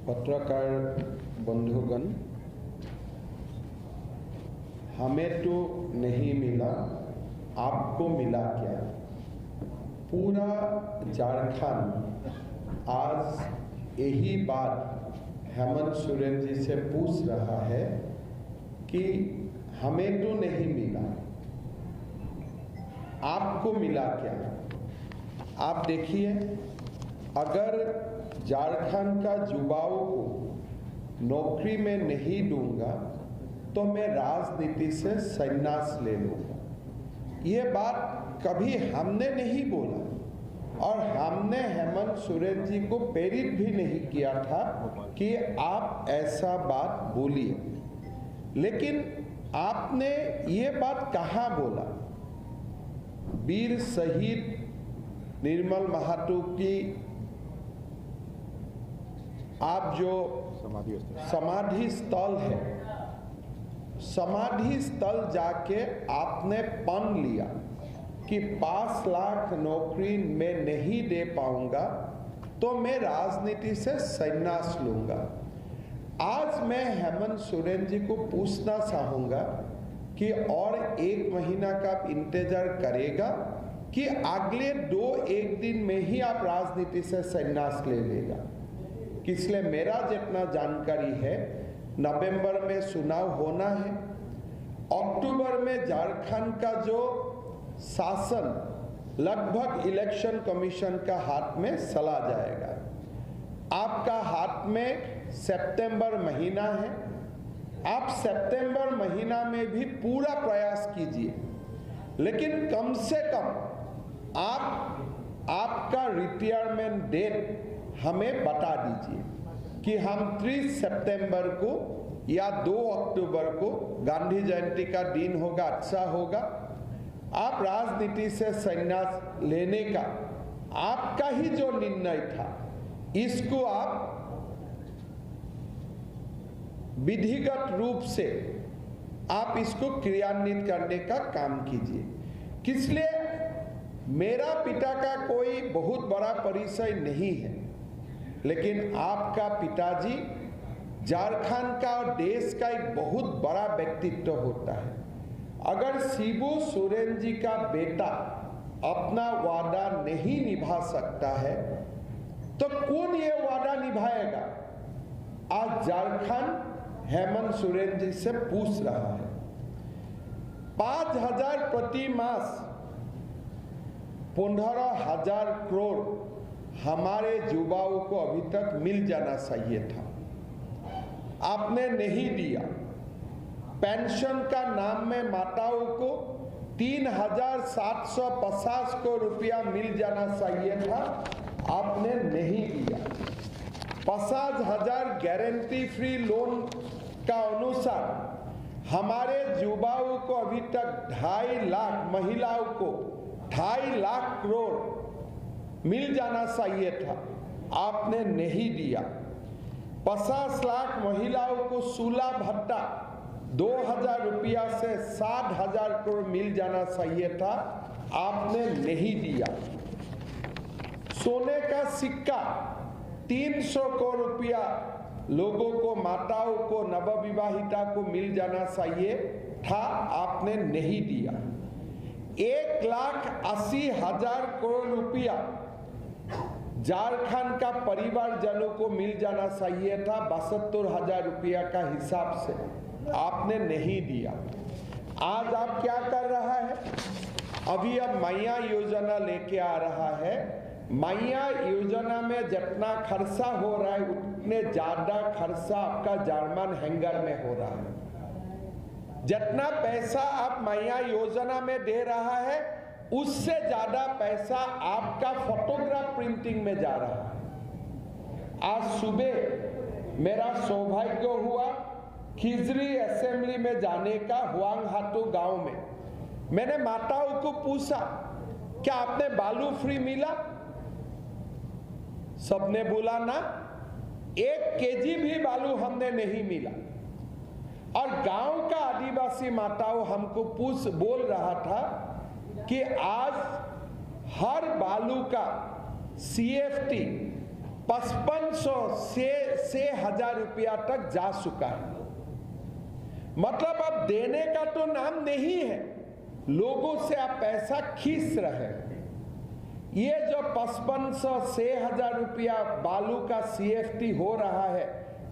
पत्रकार बंधुगण, हमें तो नहीं मिला, आपको मिला क्या? पूरा झारखंड आज यही बात हेमंत सोरेन जी से पूछ रहा है कि हमें तो नहीं मिला, आपको मिला क्या? आप देखिए, अगर झारखंड का युवाओं को नौकरी में नहीं दूंगा तो मैं राजनीति से संन्यास ले लूंगा। ये बात कभी हमने नहीं बोला और हमने हेमंत सोरेन जी को प्रेरित भी नहीं किया था कि आप ऐसा बात बोलिए, लेकिन आपने ये बात कहाँ बोला? वीर शहीद निर्मल महतो की आप जो समाधि स्थल है, समाधि स्थल जाके आपने पन लिया कि 5 लाख नौकरी मैं नहीं दे पाऊंगा तो मैं राजनीति से संन्यास लूंगा। आज मैं हेमंत सोरेन जी को पूछना चाहूंगा कि और 1 महीना का आप इंतजार करेगा कि अगले 2-1 दिन में ही आप राजनीति से संन्यास ले लेगा? इसलिए मेरा जितना जानकारी है, नवंबर में चुनाव होना है, अक्टूबर में झारखंड का जो शासन लगभग इलेक्शन कमीशन का हाथ में चला जाएगा। आपका हाथ में सितंबर महीना है, आप सितंबर महीना में भी पूरा प्रयास कीजिए, लेकिन कम से कम आप आपका रिटायरमेंट डेट हमें बता दीजिए कि हम 30 सितंबर को या 2 अक्टूबर को, गांधी जयंती का दिन होगा, अच्छा होगा, आप राजनीति से संन्यास लेने का आपका ही जो निर्णय था, इसको आप विधिगत रूप से आप इसको क्रियान्वित करने का काम कीजिए। इसलिए मेरा पिता का कोई बहुत बड़ा परिचय नहीं है, लेकिन आपका पिताजी झारखंड का और देश का एक बहुत बड़ा व्यक्तित्व होता है। अगर शिबू सोरेन जी का बेटा अपना वादा नहीं निभा सकता है तो कौन ये वादा निभाएगा? आज झारखंड हेमंत सोरेन जी से पूछ रहा है। 5,000 प्रति मास 15,000 करोड़ हमारे युवाओं को अभी तक मिल जाना चाहिए था, आपने नहीं दिया। पेंशन का नाम में माताओं को 3,750 करोड़ रुपया मिल जाना चाहिए था, आपने नहीं दिया। 50,000 गारंटी फ्री लोन का अनुसार हमारे युवाओं को अभी तक 2.5 लाख, महिलाओं को 2.5 लाख करोड़ मिल जाना चाहिए था, आपने नहीं दिया। 50 लाख महिलाओं को 16 भत्ता 2,000 रुपया से 60,000 करोड़ मिल जाना चाहिए था, आपने नहीं दिया। सोने का सिक्का 300 करोड़ रुपया लोगों को, माताओं को, नवविवाहिता को मिल जाना चाहिए था, आपने नहीं दिया। 1,80,000 करोड़ रुपया झारखंड का परिवारजनों को मिल जाना चाहिए था 72,000 रुपया का हिसाब से, आपने नहीं दिया। आज आप क्या कर रहा है? अभी अब मैया योजना लेके आ रहा है। मैया योजना में जितना खर्चा हो रहा है उतने ज्यादा खर्चा आपका जर्मन हैंगर में हो रहा है। जितना पैसा आप मैया योजना में दे रहा है उससे ज्यादा पैसा आपका फोटोग्राफ प्रिंटिंग में जा रहा है। आज सुबह मेरा सौभाग्य हुआ खिजरी असेंबली में जाने का, हुआंगहाटू गांव में। मैंने माताओं को पूछा, क्या आपने बालू फ्री मिला? सबने बोला ना, 1 केजी भी बालू हमने नहीं मिला। और गांव का आदिवासी माताओं हमको बोल रहा था कि आज हर बालू का CFT 5500 से 1000 रुपया तक जा चुका है। मतलब अब देने का तो नाम नहीं है, लोगों से आप पैसा खींच रहे हैं। ये जो 5500 से 1000 रुपया बालू का CFT हो रहा है,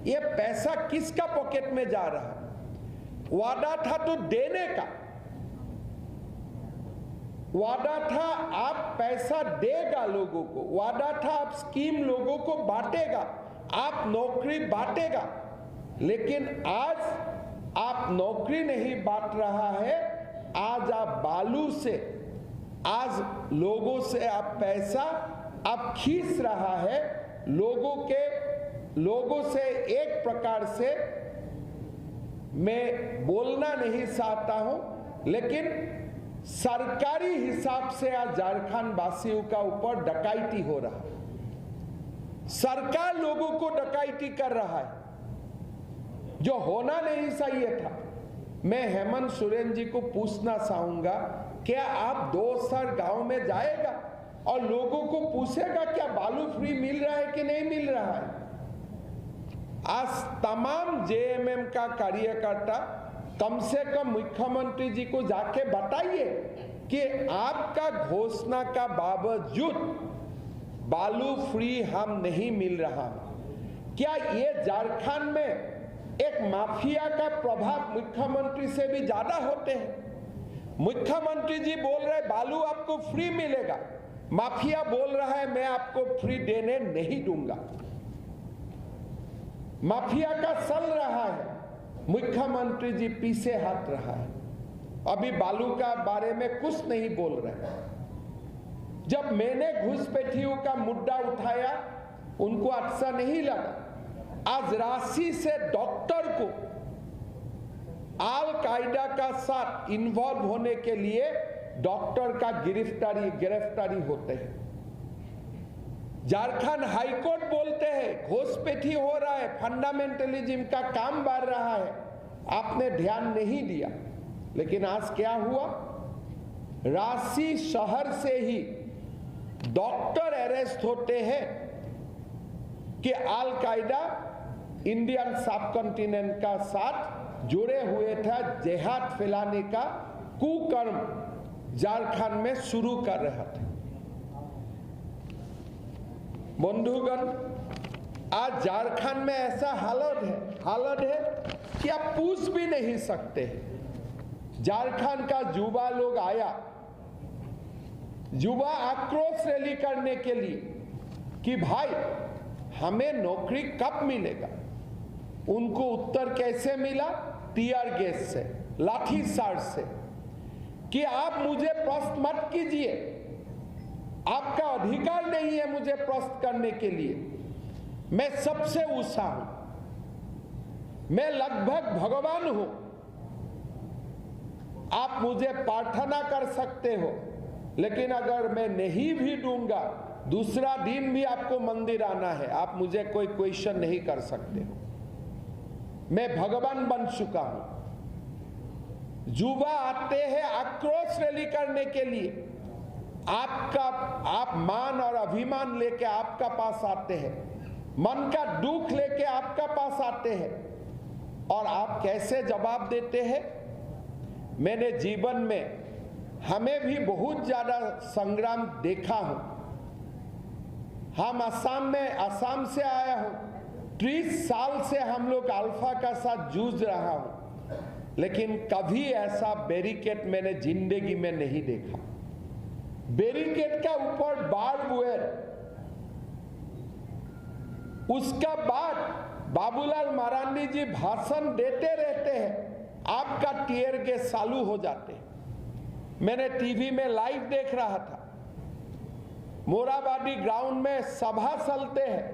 ये पैसा किसका पॉकेट में जा रहा है? वादा था तो देने का, वादा था आप पैसा देगा लोगों को, वादा था आप स्कीम लोगों को बांटेगा, आप नौकरी बांटेगा। लेकिन आज आप नौकरी नहीं बांट रहा है, आज आप बालू से, आज लोगों से आप पैसा आप खींच रहा है। लोगों से एक प्रकार से मैं बोलना नहीं चाहता हूं, लेकिन सरकारी हिसाब से आज झारखंड वासियों का ऊपर डकैती हो रहा है। सरकार लोगों को डकैती कर रहा है, जो होना नहीं चाहिए था। मैं हेमंत सोरेन जी को पूछना चाहूंगा, क्या आप 2 सर गांव में जाएगा और लोगों को पूछेगा क्या बालू फ्री मिल रहा है कि नहीं मिल रहा है? आज तमाम JMM का कार्यकर्ता कम से कम मुख्यमंत्री जी को जाके बताइए कि आपका घोषणा का बावजूद बालू फ्री हम नहीं मिल रहा। क्या ये झारखंड में एक माफिया का प्रभाव मुख्यमंत्री से भी ज्यादा होते हैं? मुख्यमंत्री जी बोल रहे बालू आपको फ्री मिलेगा, माफिया बोल रहा है मैं आपको फ्री देने नहीं दूंगा। माफिया का चल रहा है, मुख्यमंत्री जी पीछे हट रहा है, अभी बालू का बारे में कुछ नहीं बोल रहे। जब मैंने घुसपैठियों का मुद्दा उठाया, उनको अच्छा नहीं लगा। आज रांची से डॉक्टर को अल कायदा का साथ इन्वॉल्व होने के लिए डॉक्टर का गिरफ्तारी होते हैं। झारखंड हाईकोर्ट बोलते हैं घुसपैठी हो रहा है, फंडामेंटलिज्म का काम बढ़ रहा है, आपने ध्यान नहीं दिया। लेकिन आज क्या हुआ? रांची शहर से ही डॉक्टर अरेस्ट होते हैं कि अल कायदा इंडियन सबकॉन्टिनेंट का साथ जुड़े हुए था, जिहाद फैलाने का कुकर्म झारखंड में शुरू कर रहा था। बंधुगण, आज झारखंड में ऐसा हालत है कि आप पूछ भी नहीं सकते। झारखंड का युवा लोग आया, युवा आक्रोश रैली करने के लिए कि भाई हमें नौकरी कब मिलेगा। उनको उत्तर कैसे मिला? टीयर गैस से, लाठी चार्ज से, कि आप मुझे प्रश्न मत कीजिए, आपका अधिकार नहीं है मुझे प्रश्न करने के लिए, मैं सबसे ऊंचा हूं, मैं लगभग भगवान हूं, आप मुझे प्रार्थना कर सकते हो, लेकिन अगर मैं नहीं भी दूंगा, दूसरा दिन भी आपको मंदिर आना है, आप मुझे कोई क्वेश्चन नहीं कर सकते हो, मैं भगवान बन चुका हूं। युवा आते हैं आक्रोश रैली करने के लिए, आप मान और अभिमान लेके आपका पास आते हैं, मन का दुख लेके आपका पास आते हैं, और आप कैसे जवाब देते हैं? मैंने जीवन में हमें भी बहुत ज्यादा संग्राम देखा हूं। हम असम से आया हूं, 30 साल से हम लोग अल्फा का साथ जूझ रहा हूं, लेकिन कभी ऐसा बैरिकेड मैंने जिंदगी में नहीं देखा। बैरिकेड का ऊपर बार्ब वायर, उसका बाद बाबूलाल मरांडी जी भाषण देते रहते हैं, आपका टीयर गैस चालू हो जाते हैं। मैंने टीवी में लाइव देख रहा था, मोराबादी ग्राउंड में सभा चलते हैं,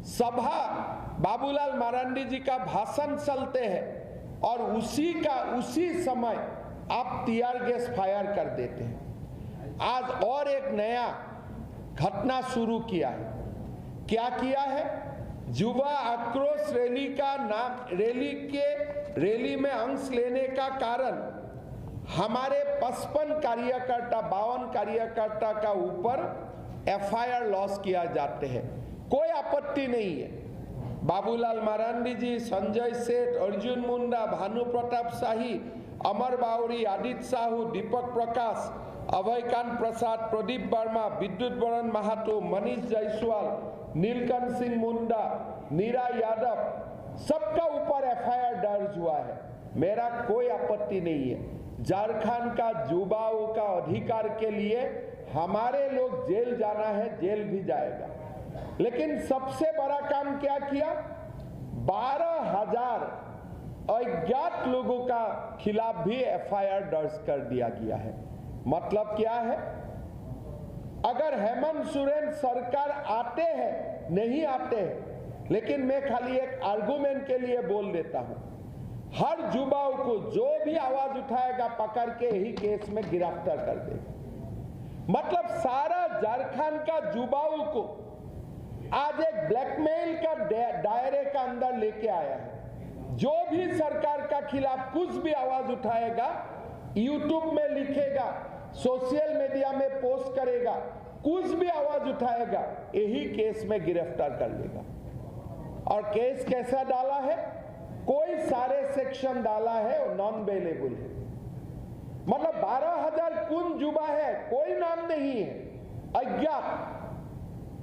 सभा बाबूलाल मरांडी जी का भाषण चलते हैं, और उसी समय आप टीयर गैस फायर कर देते हैं। आज और एक नया घटना शुरू किया है। क्या किया है? युवा आक्रोश रैली का नाम, रैली में अंश लेने का कारण हमारे 55 कार्यकर्ता 52 कार्यकर्ता का ऊपर FIR लॉस किया जाते हैं। कोई आपत्ति नहीं है। बाबूलाल मरांडी जी, संजय सेठ, अर्जुन मुंडा, भानु प्रताप शाही, अमर बाउरी, आदित्य साहू, दीपक प्रकाश, अभयकांत प्रसाद, प्रदीप वर्मा, विद्युत बरन महातो, मनीष जायसवाल, नीलकंठ सिंह मुंडा, नीरा यादव, सबका ऊपर एफआईआर दर्ज हुआ है। मेरा कोई आपत्ति नहीं है। झारखंड का युवाओं का अधिकार के लिए हमारे लोग जेल जाना है, जेल भी जाएगा। लेकिन सबसे बड़ा काम क्या किया, 12,000 अज्ञात लोगों का खिलाफ भी एफआईआर दर्ज कर दिया गया है। मतलब क्या है, अगर हेमंत सोरेन सरकार आते हैं, नहीं आते हैं, लेकिन मैं खाली एक आर्गुमेंट के लिए बोल देता हूं, हर युवाओं को जो भी आवाज उठाएगा पकड़ के यही केस में गिरफ्तार कर देगा। मतलब सारा झारखंड का युवाओं को आज एक ब्लैकमेल का दायरे का अंदर लेके आया है। जो भी सरकार का खिलाफ कुछ भी आवाज उठाएगा, यूट्यूब में लिखेगा, सोशल मीडिया में पोस्ट करेगा, कुछ भी आवाज उठाएगा, यही केस में गिरफ्तार कर लेगा। और केस कैसा डाला है, कोई सारे सेक्शन डाला है और नॉन बेलेबल है। मतलब 12,000 कौन युवा है, कोई नाम नहीं है, अज्ञात।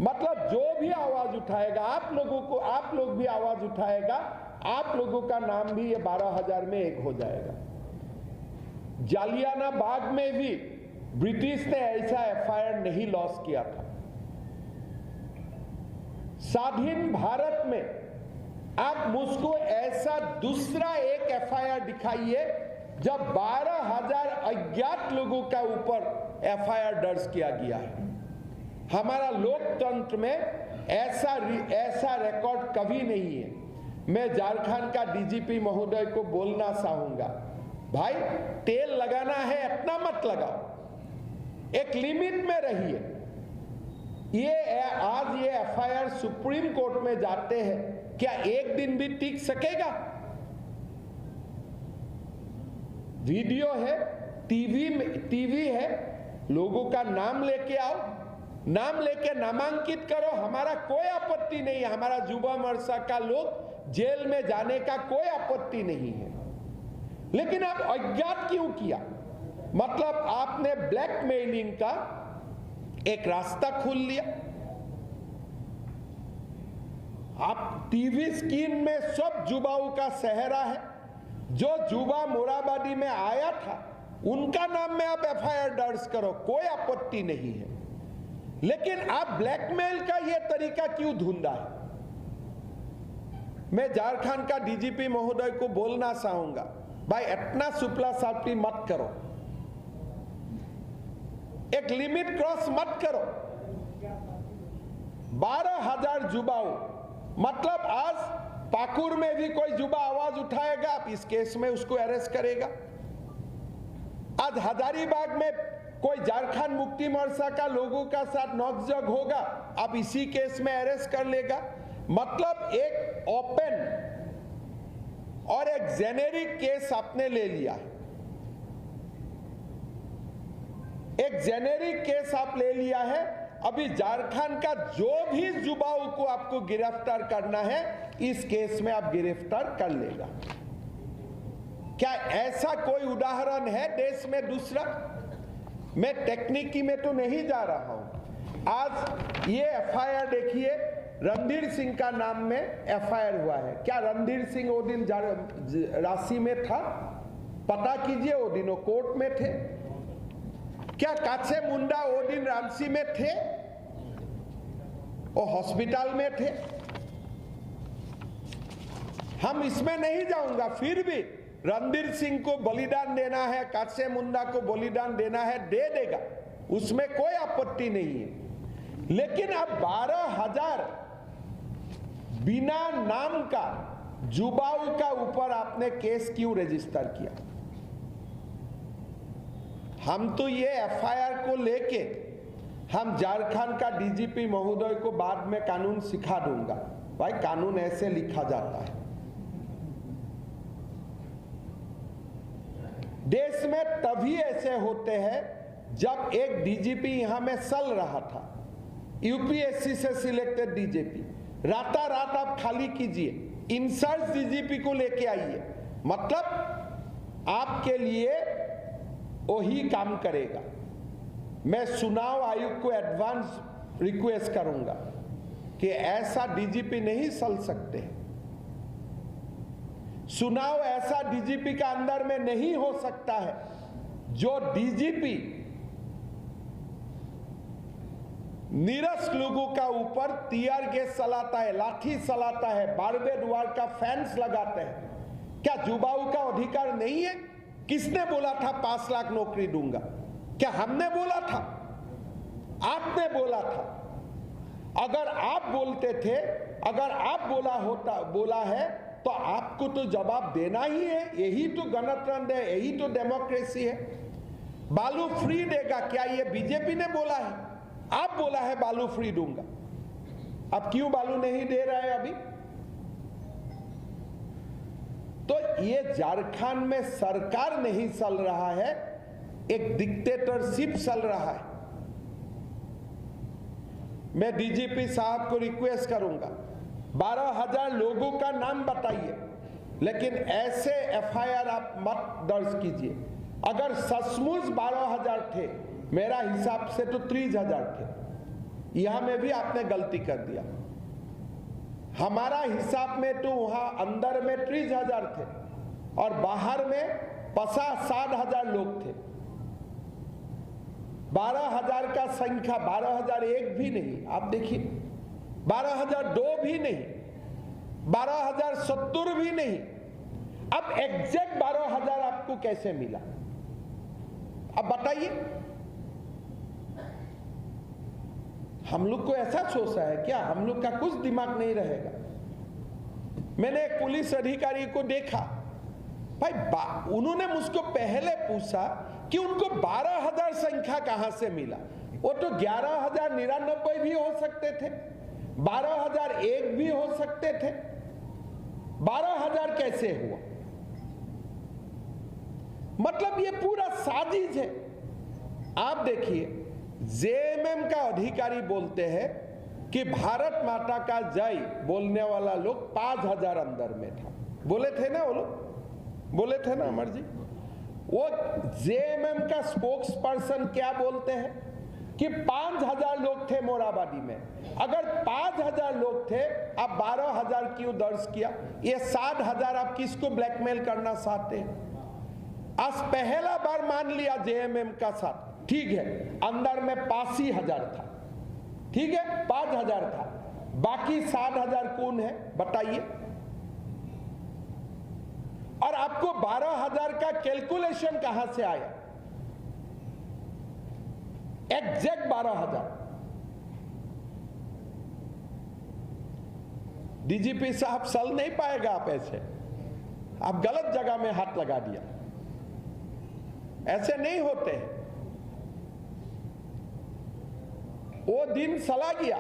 मतलब जो भी आवाज उठाएगा, आप लोगों को, आप लोग भी आवाज उठाएगा, आप लोगों का नाम भी ये 12,000 में एक हो जाएगा। जालियाना बाग में भी ब्रिटिश ने ऐसा एफआईआर नहीं लॉन्च किया था। स्वाधीन भारत में आप मुझको ऐसा दूसरा एक एफआईआर दिखाइए जब 12,000 अज्ञात लोगों का ऊपर एफआईआर दर्ज किया गया है। हमारा लोकतंत्र में ऐसा रिकॉर्ड कभी नहीं है। मैं झारखंड का डीजीपी महोदय को बोलना चाहूंगा, भाई तेल लगाना है इतना मत लगाओ, एक लिमिट में रहिए। आज ये एफआईआर सुप्रीम कोर्ट में जाते हैं, क्या एक दिन भी टिक सकेगा? वीडियो है, टीवी है, लोगों का नाम लेके आओ, नाम लेके नामांकित करो, हमारा कोई आपत्ति नहीं है। हमारा युवा मोर्चा का लोग जेल में जाने का कोई आपत्ति नहीं है। लेकिन आप अज्ञात क्यों किया? मतलब आपने ब्लैकमेलिंग का एक रास्ता खोल लिया। आप टीवी स्क्रीन में सब युवाओं का सेहरा है। जो युवा मोराबादी में आया था उनका नाम में आप एफआईआर दर्ज करो, कोई आपत्ति नहीं है। लेकिन आप ब्लैकमेल का यह तरीका क्यों ढूंढा है? मैं झारखंड का डीजीपी महोदय को बोलना चाहूंगा, भाई इतना सुपला सापली मत करो, एक लिमिट क्रॉस मत करो। 12,000 युवाओं, मतलब आज पाकुड़ में भी कोई युवा आवाज उठाएगा, आप इस केस में उसको अरेस्ट करेगा। आज हजारीबाग में कोई झारखंड मुक्ति मोर्चा का लोगों का साथ नोकझोंक होगा, आप इसी केस में अरेस्ट कर लेगा। मतलब एक ओपन और एक जेनेरिक केस आपने ले लिया है। एक जेनेरिक केस आप ले लिया है। अभी झारखंड का जो भी युवाओं को आपको गिरफ्तार करना है, इस केस में आप गिरफ्तार कर लेगा। क्या ऐसा कोई उदाहरण है देश में दूसरा? मैं टेक्निकी में तो नहीं जा रहा हूं। आज ये एफआईआर देखिए, रणधीर सिंह का नाम में एफआईआर हुआ है। क्या रणधीर सिंह वो दिन रांची में था? पता कीजिए, वो दिन वो कोर्ट में थे। क्या काचे मुंडा वो दिन रांची में थे? वो हॉस्पिटल में थे। हम इसमें नहीं जाऊंगा, फिर भी रणधीर सिंह को बलिदान देना है, काचे मुंडा को बलिदान देना है, दे देगा, उसमें कोई आपत्ति नहीं है। लेकिन अब 12,000 बिना नाम का युवाओं का ऊपर आपने केस क्यों रजिस्टर किया? हम तो ये एफआईआर को लेके हम झारखंड का डीजीपी महोदय को बाद में कानून सिखा दूंगा, भाई कानून ऐसे लिखा जाता है। देश में तभी ऐसे होते हैं जब एक डीजीपी यहां में चल रहा था, यूपीएससी से सिलेक्टेड डीजीपी, रात आप खाली कीजिए, इंचार्ज डीजीपी को लेके आइए, मतलब आपके लिए वही काम करेगा। मैं चुनाव आयोग को एडवांस रिक्वेस्ट करूंगा कि ऐसा डीजीपी नहीं चल सकते। चुनाव ऐसा डीजीपी का अंदर में नहीं हो सकता है जो डीजीपी नीरस लोगों का ऊपर टीयर गैस चलाता है, लाठी चलाता है, बारबेड वार का फैंस लगाते हैं। क्या युवाओं का अधिकार नहीं है? किसने बोला था 5 लाख नौकरी दूंगा? क्या हमने बोला था? आपने बोला था। अगर आप बोलते थे, अगर आप बोला है तो आपको तो जवाब देना ही है। यही तो गणतंत्र है, यही तो डेमोक्रेसी है। बालू फ्री देगा, क्या ये बीजेपी ने बोला है? आप बोला है बालू फ्री दूंगा। अब क्यों बालू नहीं दे रहा है अभी? तो ये झारखंड में सरकार नहीं चल रहा है, एक डिक्टेटरशिप चल रहा है। मैं डीजीपी साहब को रिक्वेस्ट करूंगा, 12,000 लोगों का नाम बताइए, लेकिन ऐसे एफआईआर आप मत दर्ज कीजिए। अगर सचमुच 12,000 थे, मेरा हिसाब से तो 30,000 थे। यहां में भी आपने गलती कर दिया। हमारा हिसाब में तो वहां अंदर में 30,000 थे और बाहर में 50-60,000 लोग थे। 12,000 का संख्या 12,001 भी नहीं, आप देखिए 12,002 भी नहीं, 12,070 भी नहीं। अब एग्जैक्ट 12,000 आपको कैसे मिला? अब बताइए। हम लोग को ऐसा सोचा है क्या? हम लोग का कुछ दिमाग नहीं रहेगा। मैंने एक पुलिस अधिकारी को देखा, भाई उन्होंने मुझको पहले पूछा कि उनको 12,000 संख्या कहां से मिला। वो तो 11,099 भी हो सकते थे, 12,001 भी हो सकते थे, 12,000 कैसे हुआ? मतलब ये पूरा साजिश है। आप देखिए, जेएमएम का अधिकारी बोलते हैं कि भारत माता का जय बोलने वाला लोग 5,000 अंदर में था। बोले थे ना वो लोग, बोले थे ना अमर जी? वो जेएमएम का स्पोक्स पर्सन क्या बोलते हैं कि 5,000 लोग थे मोराबादी में। अगर 5,000 लोग थे, आप 12,000 क्यों दर्ज किया? ये 60,000 आप किसको ब्लैकमेल करना चाहते हैं? आज पहला बार मान लिया जेएमएम का साथ, ठीक है, अंदर में 85,000 था, ठीक है, 5,000 था, बाकी 60,000 कौन है बताइए? और आपको 12,000 का कैलकुलेशन कहां से आया? एग्जैक्ट 12,000। डीजीपी साहब चल नहीं पाएगा आप ऐसे, आप गलत जगह में हाथ लगा दिया। ऐसे नहीं होते। वो दिन चला गया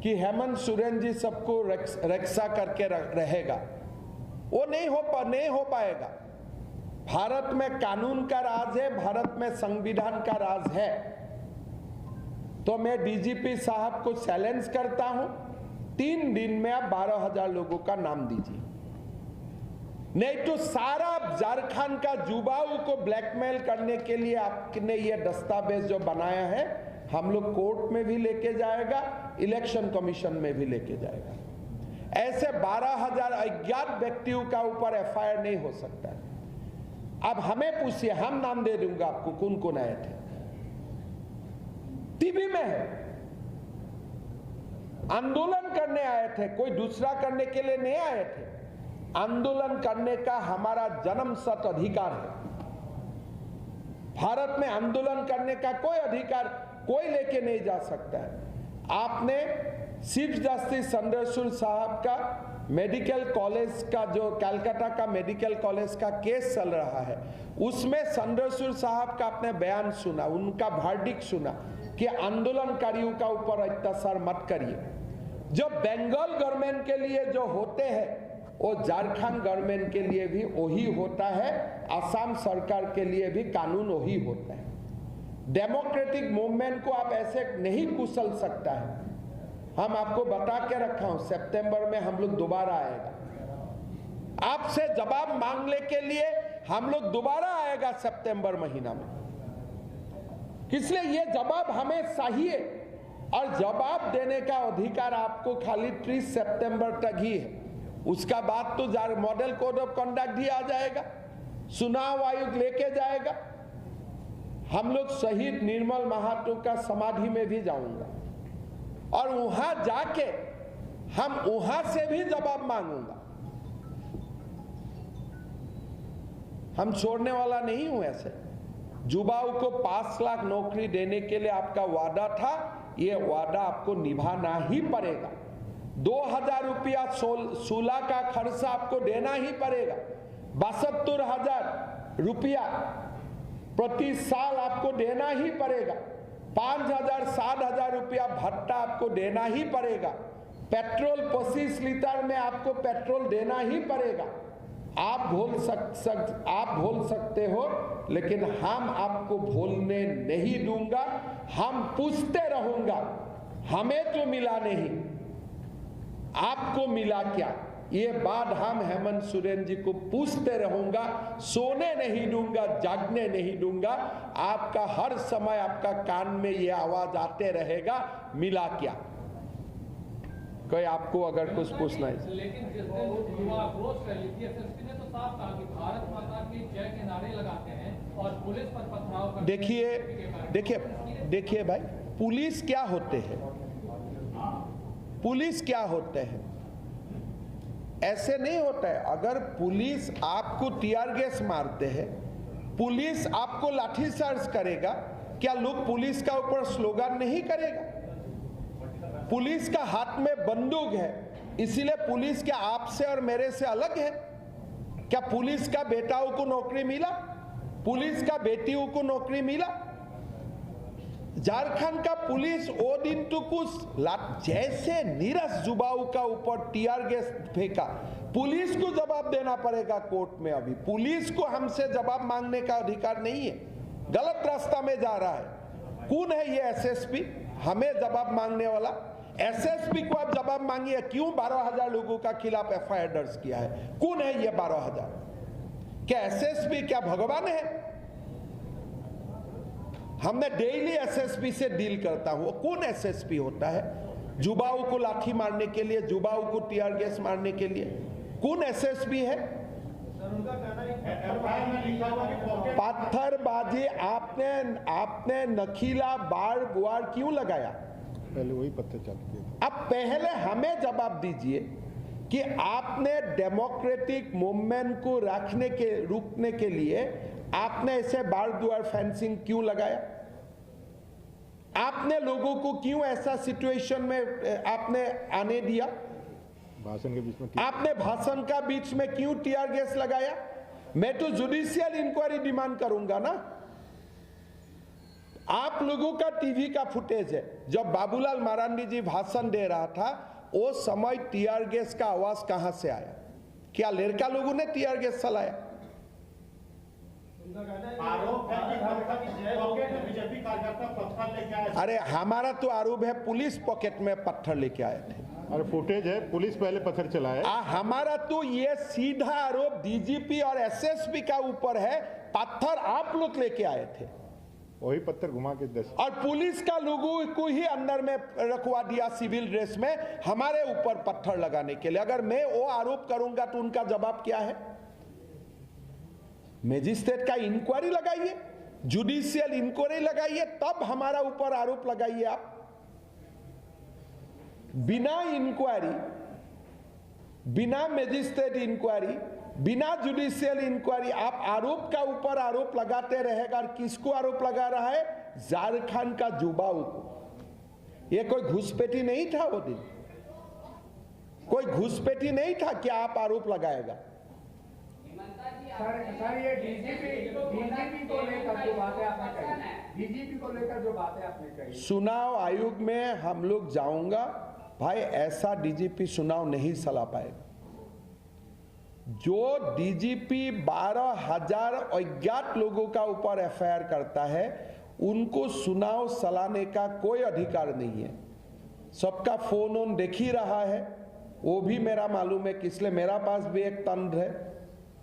कि हेमंत सोरेन जी सबको रक्षा करके रहेगा। वो नहीं हो पाएगा। भारत में कानून का राज है, भारत में संविधान का राज है। तो मैं डीजीपी साहब को चैलेंज करता हूं, 3 दिन में आप 12,000 लोगों का नाम दीजिए, नहीं तो सारा झारखंड का युवाओं को ब्लैकमेल करने के लिए आपने ये दस्तावेज जो बनाया है, हम लोग कोर्ट में भी लेके जाएगा, इलेक्शन कमीशन में भी लेके जाएगा। ऐसे 12,000 अज्ञात व्यक्तियों का ऊपर एफआईआर नहीं हो सकता है। अब हमें पूछिए, हम नाम दे दूंगा आपको कौन कौन आए थे। टीवी में है, आंदोलन करने आए थे, कोई दूसरा करने के लिए नहीं आए थे। आंदोलन करने का हमारा जन्मसिद्ध अधिकार है। भारत में आंदोलन करने का कोई अधिकार कोई लेके नहीं जा सकता है। आपने चीफ जस्टिस चंद्रचूड़ साहब का मेडिकल कॉलेज का, जो कलकत्ता का मेडिकल कॉलेज का केस चल रहा है, उसमें चंद्रचूड़ साहब का आपने बयान सुना, उनका वर्डिक्ट सुना कि आंदोलनकारियों का ऊपर अत्याचार मत करिए। जो बंगाल गवर्नमेंट के लिए जो होते हैं, वो झारखंड गवर्नमेंट के लिए भी वही होता है, असम सरकार के लिए भी कानून वही होता है। डेमोक्रेटिक मूवमेंट को आप ऐसे नहीं कुचल सकता है। हम आपको बता के रखा हूं, सितंबर में हम लोग दोबारा आएगा, आपसे जवाब मांगने के लिए हम लोग दोबारा आएगा सितंबर महीना में। इसलिए ये जवाब हमें चाहिए, और जवाब देने का अधिकार आपको खाली 30 सितंबर तक ही है। उसका बाद तो मॉडल कोड ऑफ कंडक्ट ही आ जाएगा, चुनाव आयोग लेके जाएगा। हम लोग शहीद निर्मल महातो का समाधि में भी जाऊंगा, और वहां जाके हम वहां से भी जवाब मांगूंगा। हम छोड़ने वाला नहीं हूं। ऐसे युवाओं को 5 लाख नौकरी देने के लिए आपका वादा था, ये वादा आपको निभाना ही पड़ेगा। 2000 रुपया 16 का खर्चा आपको देना ही पड़ेगा। 72,000 रुपया प्रति साल आपको देना ही पड़ेगा। 5,000 7,000 रुपया भत्ता आपको देना ही पड़ेगा। पेट्रोल 25 लीटर में आपको पेट्रोल देना ही पड़ेगा। आप भूल सकते हो, लेकिन हम आपको भूलने नहीं दूंगा। हम पूछते रहूंगा, हमें तो मिला नहीं, आपको मिला क्या? ये बात हम हेमंत सोरेन जी को पूछते रहूंगा। सोने नहीं दूंगा, जागने नहीं दूंगा। आपका हर समय आपका कान में ये आवाज आते रहेगा, मिला क्या? कोई आपको अगर कुछ पूछना है। लेकिन जिस दिन युवा अप्रोच कर ली थी, एसएसपी ने तो साफ कहा कि भारत माता की जय के नारे लगाते हैं और पुलिस पर पथराव करते हैं। देखिए भाई, पुलिस क्या होते हैं? पुलिस क्या होते हैं? ऐसे नहीं होता है। अगर पुलिस आपको टीयर गैस मारते हैं, पुलिस आपको लाठीचार्ज करेगा, क्या लोग पुलिस का ऊपर स्लोगन नहीं करेगा? पुलिस का हाथ में बंदूक है, इसीलिए पुलिस क्या आपसे और मेरे से अलग है? क्या पुलिस का बेटाओं को नौकरी मिला? पुलिस का बेटियों को नौकरी मिला? झारखंड का पुलिस वो दिन तो कुछ जैसे नीरज युवाओं का ऊपर टीयर गैस फेंका, पुलिस को जवाब देना पड़ेगा कोर्ट में। अभी पुलिस को हमसे जवाब मांगने का अधिकार नहीं है, गलत रास्ता में जा रहा है। कौन है ये एसएसपी हमें जवाब मांगने वाला? एसएसपी को आप जवाब मांगिए, क्यों 12,000 लोगों का खिलाफ एफआईआर दर्ज किया है? कौन है ये 12,000? क्या एसएसपी क्या भगवान है? हमने डेली एसएसपी से डील करता हूं। कौन एसएसपी होता है? युवाओं को लाठी मारने के लिए, युवाओं को टीयर गैस मारने के लिए कौन एसएसपी है? पत्थरबाजी आपने नखीला बार गुआर क्यों लगाया? पहले वही पत्थर चालू किया। अब पहले हमें जवाब दीजिए कि आपने डेमोक्रेटिक मूवमेंट को रुकने के लिए आपने ऐसे बार दुआर फेंसिंग क्यों लगाया? आपने लोगों को क्यों ऐसा सिचुएशन में आपने आने दिया? भाषण के बीच में आपने भाषण का बीच में क्यों टीयर गैस लगाया? मैं तो जुडिशियल इंक्वायरी डिमांड करूंगा ना। आप लोगों का टीवी का फुटेज है, जब बाबूलाल मरांडी जी भाषण दे रहा था, वो समय टीयर गैस का आवाज कहां से आया? क्या लड़का लोगों ने टीयर गैस चलाया? अरे हमारा तो आरोप है पुलिस पॉकेट में पत्थर लेके आए थे। अरे फुटेज है, पुलिस पहले पत्थर चलाए। हमारा तो ये सीधा आरोप डीजीपी और एसएसपी का ऊपर है, पत्थर आप लोग लेके आए थे। वही पत्थर घुमा के 10 और पुलिस का लोगों को ही अंदर में रखवा दिया सिविल ड्रेस में हमारे ऊपर पत्थर लगाने के लिए। अगर मैं वो आरोप करूंगा तो उनका जवाब क्या है? मजिस्ट्रेट का इंक्वायरी लगाइए, जुडिशियल इंक्वायरी लगाइए, तब हमारा ऊपर आरोप लगाइए। आप बिना इंक्वायरी, बिना मजिस्ट्रेट इंक्वायरी, बिना जुडिशियल इंक्वायरी आप आरोप का ऊपर आरोप लगाते रहेगा। और किसको आरोप लगा रहा है? झारखंड का युवाओं को। ये कोई घुसपैठी नहीं था वो दिन, कोई घुसपैठी नहीं था कि आप आरोप लगाएगा। सर ये डीजीपी को लेकर जो बातें आपने कही, डीजीपी को लेकर जो बातें आपने कही, चुनाव आयोग में हम लोग जाऊंगा भाई, ऐसा डीजीपी चुनाव नहीं चला पाएगा। जो डीजीपी 12,000 अज्ञात लोगों का ऊपर एफआईआर करता है, उनको चुनाव चलाने का कोई अधिकार नहीं है। सबका फोन ऑन देख ही रहा है, वो भी मेरा मालूम है, इसलिए मेरा पास भी एक तंत्र है,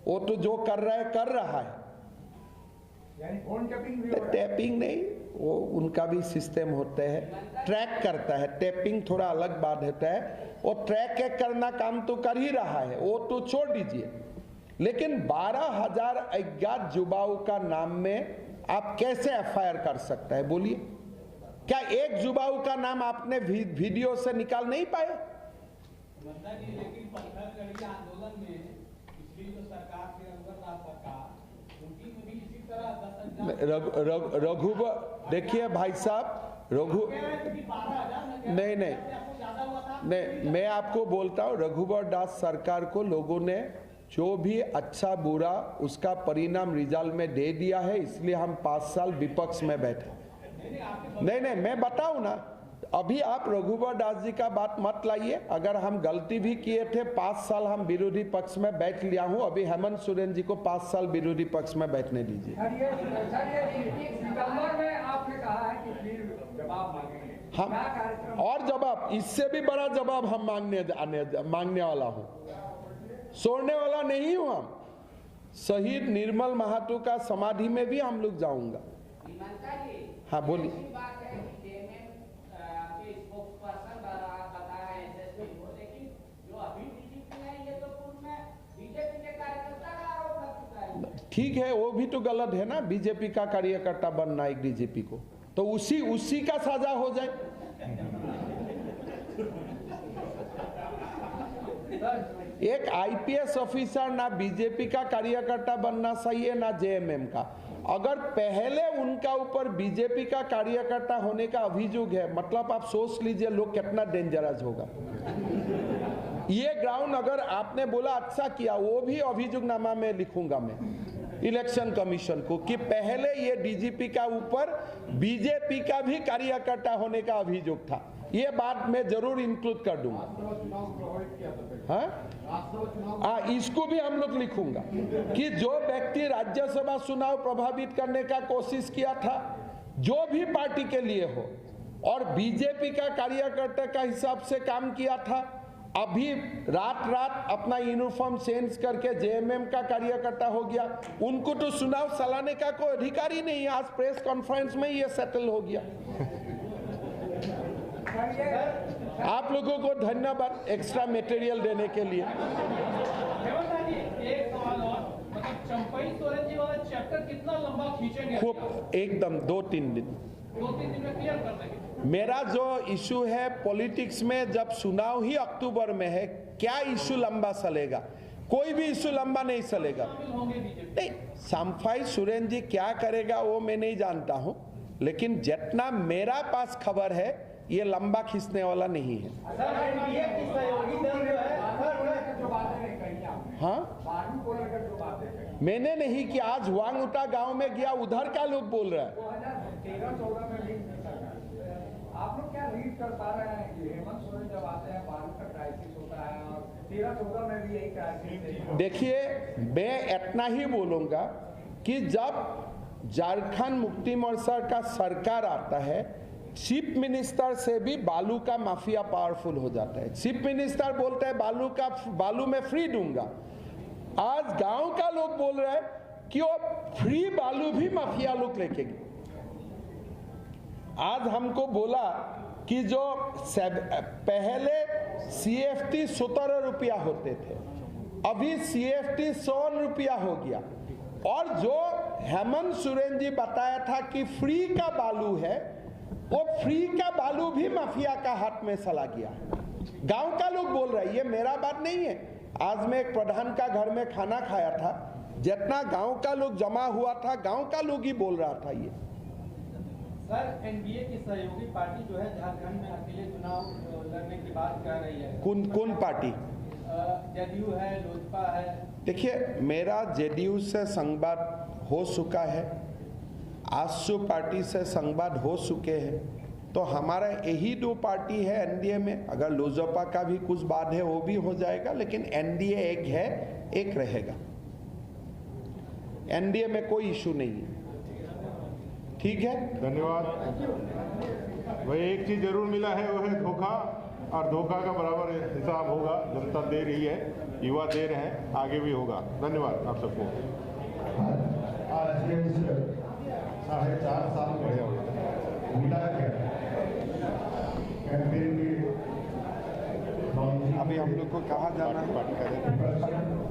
वो तो जो कर रहा है। यानी फोन टैपिंग भी हो रहा है। टैपिंग नहीं, वो उनका भी सिस्टम होता है, ट्रैक करता है। टैपिंग थोड़ा अलग बात होता है, वो ट्रैक करना काम तो कर ही रहा है, वो तो छोड़ दीजिए। लेकिन 12,000 अज्ञात युवाओं का नाम में आप कैसे एफआईआर कर सकता है, बोलिए? क्या एक युवाओं का नाम आपने वीडियो से निकाल नहीं पाए? लेकिन पत्थरगढ़ी आंदोलन में पिछली जो सरकार थी, रघुवर दास सरकार, उनकी में भी इसी तरह रघुवर, देखिए भाई साहब, नहीं, मैं आपको बोलता हूँ, रघुवर दास सरकार को लोगों ने जो भी अच्छा बुरा उसका परिणाम रिजल्ट में दे दिया है, इसलिए हम 5 साल विपक्ष में बैठे। नहीं, मैं बताऊं ना, अभी आप रघुवर दास जी का बात मत लाइए। अगर हम गलती भी किए थे, 5 साल हम विरोधी पक्ष में बैठ लिया हूं, अभी हेमंत सोरेन जी को 5 साल विरोधी पक्ष में बैठने दीजिए। सितंबर में आपने कहा है कि फिर जवाब मांगेंगे, हम और जवाब, इससे भी बड़ा जवाब हम मांगने वाला हूं, छोड़ने वाला नहीं हूं। हम शहीद निर्मल महातो का समाधि में भी हम लोग जाऊंगा। हाँ बोलिए। ठीक है, वो भी तो गलत है ना, बीजेपी का कार्यकर्ता बनना एक डीजीपी को, तो उसी का सजा हो जाए। एक आईपीएस ऑफिसर ना बीजेपी का कार्यकर्ता बनना सही है, ना जेएमएम का। अगर पहले उनका ऊपर बीजेपी का कार्यकर्ता होने का अभियोग है, मतलब आप सोच लीजिए लोग कितना डेंजरस होगा। ये ग्राउंड अगर आपने बोला अच्छा किया, वो भी अभियोगनामा में लिखूंगा मैं इलेक्शन कमीशन को कि पहले ये डीजीपी का ऊपर बीजेपी का भी कार्यकर्ता होने का अभियोग था। ये बात मैं जरूर इंक्लूड कर दूंगा। हाँ, इसको भी हम लोग लिखूंगा कि जो व्यक्ति राज्यसभा चुनाव प्रभावित करने का कोशिश किया था, जो भी पार्टी के लिए हो, और बीजेपी का कार्यकर्ता का हिसाब से काम किया था, अभी रात अपना यूनिफॉर्म चेंज करके जेएमएम का कार्यकर्ता हो गया, उनको तो चुनाव चलाने का कोई अधिकार ही नहीं है। आज प्रेस कॉन्फ्रेंस में ये सेटल हो गया। आप लोगों को धन्यवाद एक्स्ट्रा मटेरियल देने के लिए। एक सवाल और, मतलब चंपई सोरेन जी वाला चैप्टर कितना लंबा खींचेंगे? खूब, एकदम 2-3 दिन। 2-3 दिन में क्लियर कर देंगे। मेरा जो इशू है पॉलिटिक्स में, जब चुनाव ही अक्टूबर में है, क्या इशू लंबा चलेगा? कोई भी इशू लंबा नहीं चलेगा। नहीं, चंपई सोरेन जी क्या करेगा वो मैं नहीं जानता हूं, लेकिन जितना मेरा पास खबर है ये लंबा खींचने वाला नहीं है। हाँ, मैंने नहीं कि आज वांगउटा गांव में गया, उधर का लोग बोल रहा है। 2013-14 में भी आप लोग क्या रीड कर पा रहे हैं कि हेमंत सोरेन जब आते हैं बालू का क्राइसिस होता है, और 13-14 में भी यही क्राइसिस है। देखिए, मैं इतना ही बोलूंगा कि जब झारखंड मुक्ति मोर्चा का सरकार आता है, चीफ मिनिस्टर से भी बालू का माफिया पावरफुल हो जाता है। चीफ मिनिस्टर बोलता है बालू में फ्री दूंगा। आज गांव का लोग बोल रहे हैं कि वो फ्री बालू भी माफिया लोग लेके गए। आज हमको बोला कि जो पहले CFT 17 रुपया होते थे, अभी CFT 100 रुपया हो गया। और जो हेमंत सोरेन जी बताया था कि फ्री का बालू है, वो फ्री का बालू भी माफिया का हाथ में चला गया। गांव का लोग बोल रहे हैं, ये मेरा बात नहीं है। आज मैं एक प्रधान का घर में खाना खाया था, जितना गांव का लोग जमा हुआ था, गांव का लोग ही बोल रहा था। ये सर, एनडीए की सहयोगी पार्टी जो है झारखंड में अकेले चुनाव लड़ने की बात कर रही है। कौन पार्टी? जदयू है, लोजपा है। देखिए, मेरा जेडीयू से संवाद हो चुका है, आजसू पार्टी से संवाद हो चुके हैं, तो हमारा यही 2 पार्टी है एनडीए में। अगर लोजपा का भी कुछ बात है वो भी हो जाएगा, लेकिन एनडीए एक है, एक रहेगा। एनडीए में कोई इशू नहीं है। ठीक है, धन्यवाद। वही एक चीज जरूर मिला है, वो है धोखा, और धोखा का बराबर हिसाब होगा। जनता दे रही है, युवा दे रहे हैं, आगे भी होगा। धन्यवाद आप सबको। आज 4.5 साल मिला है कैंपेन की। अभी हम लोग को कहाँ जाना है? पार्टी कार्यालय।